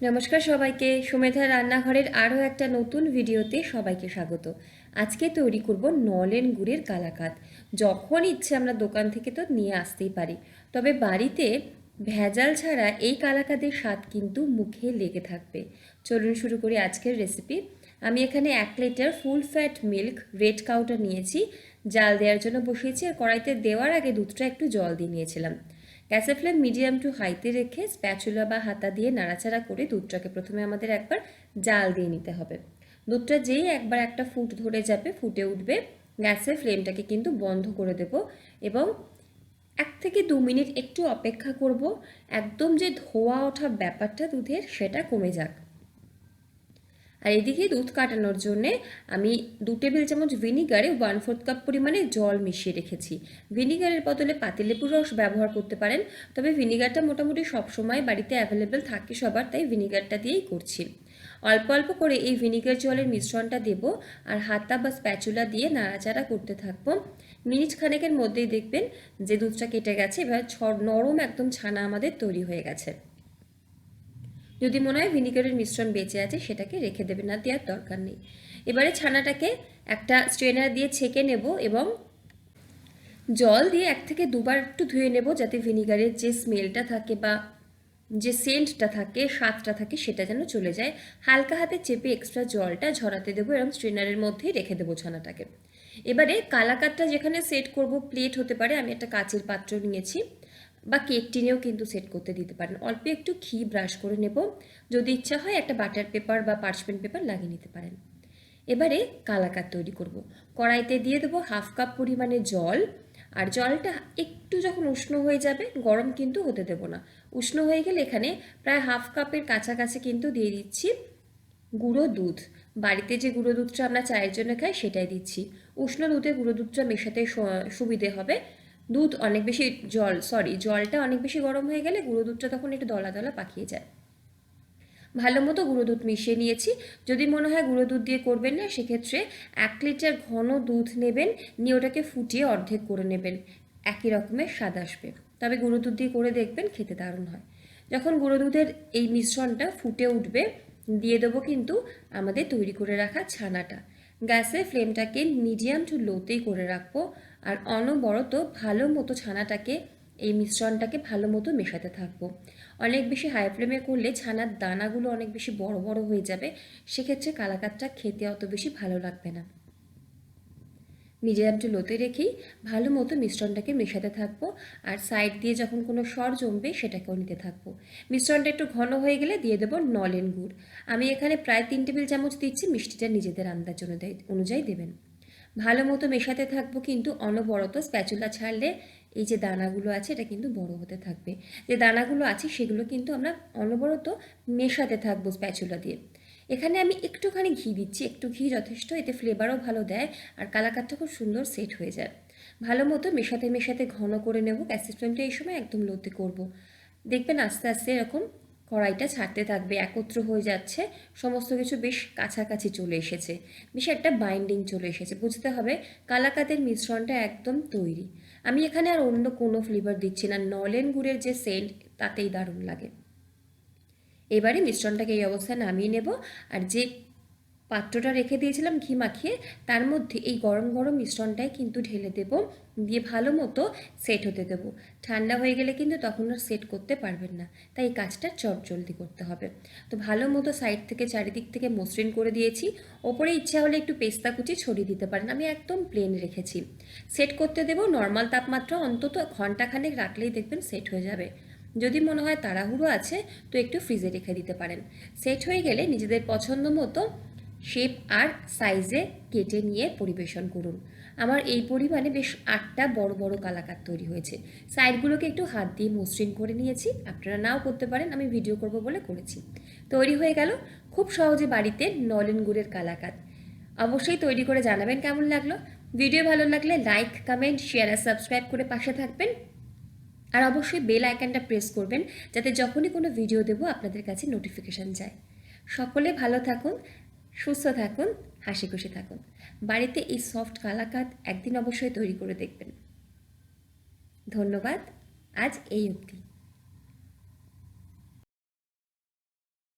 নমস্কার সবাইকে, সুমেধার রান্নাঘরের আরও একটা নতুন ভিডিওতে সবাইকে স্বাগত। আজকে তৈরি করব নলেন গুড়ের কালাকাঁদ। যখন ইচ্ছে আমরা দোকান থেকে তো নিয়ে আসতেই পারি, তবে বাড়িতে ভেজাল ছাড়া এই কালাকাঁদের স্বাদ কিন্তু মুখে লেগে থাকবে। চলুন শুরু করি আজকের রেসিপি। আমি এখানে 1 litre full fat milk red কাউটা নিয়েছি, জাল দেওয়ার জন্য বসিয়েছি। আর কড়াইতে দেওয়ার আগে দুধটা একটু জল দিয়ে নিয়েছিলাম। গ্যাসের ফ্লেম মিডিয়াম টু হাইতে রেখে স্প্যাচুলা বা হাতা দিয়ে নাড়াচাড়া করে দুধটাকে প্রথমে আমাদের একবার জাল দিয়ে নিতে হবে। দুধটা যেই একবার একটা ফুট ধরে যাবে, ফুটে উঠবে, গ্যাসের ফ্লেমটাকে কিন্তু বন্ধ করে দেব এবং 1 থেকে 2 মিনিট একটু অপেক্ষা করব। একদম যে ধোয়া ওঠা ব্যাপারটা দুধের, সেটা কমে যাক। আর এদিকে দুধ কাটানোর জন্যে আমি 2 টেবিল চামচ ভিনিগারে 1/4 কাপ পরিমাণে জল মিশিয়ে রেখেছি। ভিনিগারের বদলে পাতিলেবুর রস ব্যবহার করতে পারেন, তবে ভিনিগারটা মোটামুটি সবসময় বাড়িতে অ্যাভেলেবেল থাকে সবার, তাই ভিনিগারটা দিয়েই করছি। অল্প অল্প করে এই ভিনিগার জলের মিশ্রণটা দেব আর হাতা বা স্প্যাচুলা দিয়ে নাড়াচাড়া করতে থাকবো। মিনিট খানেকের মধ্যেই দেখবেন যে দুধটা কেটে গেছে। এবার নরম একদম ছানা আমাদের তৈরি হয়ে গেছে। যদি মনে হয় ভিনিগারের মিশ্রণ বেঁচে আছে, সেটাকে রেখে দেবেন, না দেওয়ার দরকার নেই। এবারে ছানাটাকে একটা স্ট্রেনার দিয়ে ছেঁকে নেব এবং জল দিয়ে 1 থেকে 2 বার একটু ধুয়ে নেব, যাতে ভিনিগারের যে স্মেলটা থাকে বা যে সেন্টটা থাকে, স্বাদটা থাকে, সেটা যেন চলে যায়। হালকা হাতে চেপে এক্সট্রা জলটা ঝরাতে দেবো এবং স্ট্রেনারের মধ্যেই রেখে দেবো ছানাটাকে। এবারে কালাকাঁদটা যেখানে সেট করব, প্লেট হতে পারে, আমি একটা কাচের পাত্র নিয়েছি, বা কেক টিনেও কিন্তু সেট করতে দিতে পারেন। অল্প একটু ঘি ব্রাশ করে নেব, যদি ইচ্ছা হয় একটা বাটার পেপার বা পার্চমেন্ট পেপার লাগিয়ে নিতে পারেন। এবারে কালাকাঁদ তৈরি করব। কড়াইতে দিয়ে দেবো 1/2 কাপ পরিমাণে জল। আর জলটা একটু যখন উষ্ণ হয়ে যাবে, গরম কিন্তু হতে দেব না, উষ্ণ হয়ে গেলে এখানে প্রায় 1/2 কাপের কাছাকাছি কিন্তু দিয়ে দিচ্ছি গুঁড়ো দুধ। বাড়িতে যে গুঁড়ো দুধটা আমরা চায়ের জন্য খাই, সেটাই দিচ্ছি। উষ্ণ দুধে গুঁড়ো দুধটা মেশাতে সুবিধে হবে। দুধ অনেক বেশি জলটা অনেক বেশি গরম হয়ে গেলে গুঁড়ো দুধটা তখন একটু দলা দলা পাকিয়ে যায়। ভালো মতো গুঁড়ো দুধ মিশিয়ে নিয়েছি। যদি মনে হয় গুঁড়ো দুধ দিয়ে করবেন না, সেক্ষেত্রে 1 লিটার ঘন দুধ নেবেন, নিয়ে ওটাকে ফুটিয়ে অর্ধেক করে নেবেন, একই রকমের স্বাদ আসবে। তবে গুঁড়ো দুধ দিয়ে করে দেখবেন, খেতে দারুণ হয়। যখন গুঁড়ো দুধের এই মিশ্রণটা ফুটে উঠবে, দিয়ে দেবো কিন্তু আমাদের তৈরি করে রাখা ছানাটা। গ্যাসের ফ্লেমটাকে মিডিয়াম টু লোতেই করে রাখবো আর অনবরত ভালো মতো ছানাটাকে, এই মিশ্রণটাকে ভালো মতো মেশাতে থাকবো। অনেক বেশি হাই ফ্লেমে করলে ছানার দানাগুলো অনেক বেশি বড় বড় হয়ে যাবে, সেক্ষেত্রে কালাকাঁদটা খেতে অত বেশি ভালো লাগবে না। মিডিয়াম টু লোতে রেখেই ভালো মতো মিশ্রণটাকে মেশাতে থাকবো আর সাইড দিয়ে যখন কোনো সর জমবে, সেটাকেও নিতে থাকবো। মিশ্রণটা একটু ঘন হয়ে গেলে দিয়ে দেবো নলেন গুড়। আমি এখানে প্রায় 3 টেবিল চামচ দিচ্ছি, মিষ্টিটা নিজেদের আন্দাজ অনুযায়ী দেবেন। ভালো মতো মেশাতে থাকবো, কিন্তু অনবরত স্প্যাচুলা ছাড়লে এই যে দানাগুলো আছে, এটা কিন্তু বড় হতে থাকবে। যে দানাগুলো আছে সেগুলো কিন্তু আমরা অনবরত মেশাতে থাকবো স্প্যাচুলা দিয়ে। এখানে আমি একটুখানি ঘি দিচ্ছি, একটু ঘি যথেষ্ট, এতে ফ্লেভারও ভালো দেয় আর কালাকাঁদটা খুব সুন্দর সেট হয়ে যায়। ভালো মতো মেশাতে মেশাতে ঘন করে নেব। গ্যাসের ফ্লেমটা এই সময় একদম লোতে করব। দেখবেন আস্তে আস্তে এরকম কড়াইটা ছাড়তে থাকবে, একত্র হয়ে যাচ্ছে, সমস্ত কিছু বেশ কাছাকাছি চলে এসেছে, বেশ একটা বাইন্ডিং চলে এসেছে। বুঝতে হবে কালাকাঁদের মিশ্রণটা একদম তৈরি। আমি এখানে আর অন্য কোনো ফ্লেভার দিচ্ছি না, নলেন গুড়ের যে সেন্ট, তাতেই দারুণ লাগে। এবারে মিশ্রণটাকে এই অবস্থায় নামিয়ে নেব আর যে পাত্রটা রেখে দিয়েছিলাম ঘি মাখিয়ে, তার মধ্যে এই গরম গরম মিশ্রণটাই কিন্তু ঢেলে দেব, দিয়ে ভালো মতো সেট হতে দেব। ঠান্ডা হয়ে গেলে কিন্তু তখন আর সেট করতে পারবেন না, তাই এই কাজটা চটজলদি করতে হবে। তো ভালো মতো সাইড থেকে চারিদিক থেকে মসৃণ করে দিয়েছি। ওপরে ইচ্ছা হলে একটু পেস্তা কুচি ছড়িয়ে দিতে পারেন, আমি একদম প্লেন রেখেছি। সেট করতে দেব নর্মাল তাপমাত্রা, অন্তত ঘন্টাখানেক রাখলেই দেখবেন সেট হয়ে যাবে। যদি মনে হয় তাড়াহুড়ো আছে, তো একটু ফ্রিজে রেখে দিতে পারেন। সেট হয়ে গেলে নিজেদের পছন্দ মতো শেপ আর সাইজে কেটে নিয়ে পরিবেশন করুন। আমার এই পরিমাণে বেশ 8টা বড় বড় কালাকাঁদ তৈরি হয়েছে। সাইডগুলোকে একটু হাত দিয়ে মসৃণ করে নিয়েছি, আপনারা নাও করতে পারেন, আমি ভিডিও করব বলে করেছি। তৈরি হয়ে গেল খুব সহজে বাড়িতে নলেন গুড়ের কালাকাঁদ। অবশ্যই তৈরি করে জানাবেন কেমন লাগলো। ভিডিও ভালো লাগলে লাইক, কমেন্ট, শেয়ার আর সাবস্ক্রাইব করে পাশে থাকবেন। আর অবশ্যই বেল আইকনটা প্রেস করবেন, যাতে যখনই কোনো ভিডিও দেবো আপনাদের কাছে নোটিফিকেশান যায়। সকলে ভালো থাকুন, সুস্থ থাকুন, হাসি খুশি থাকুন। বাড়িতে এই সফট কালাকাঁদ একদিন অবশ্যই তৈরি করে দেখবেন। ধন্যবাদ, আজ এই অবধি।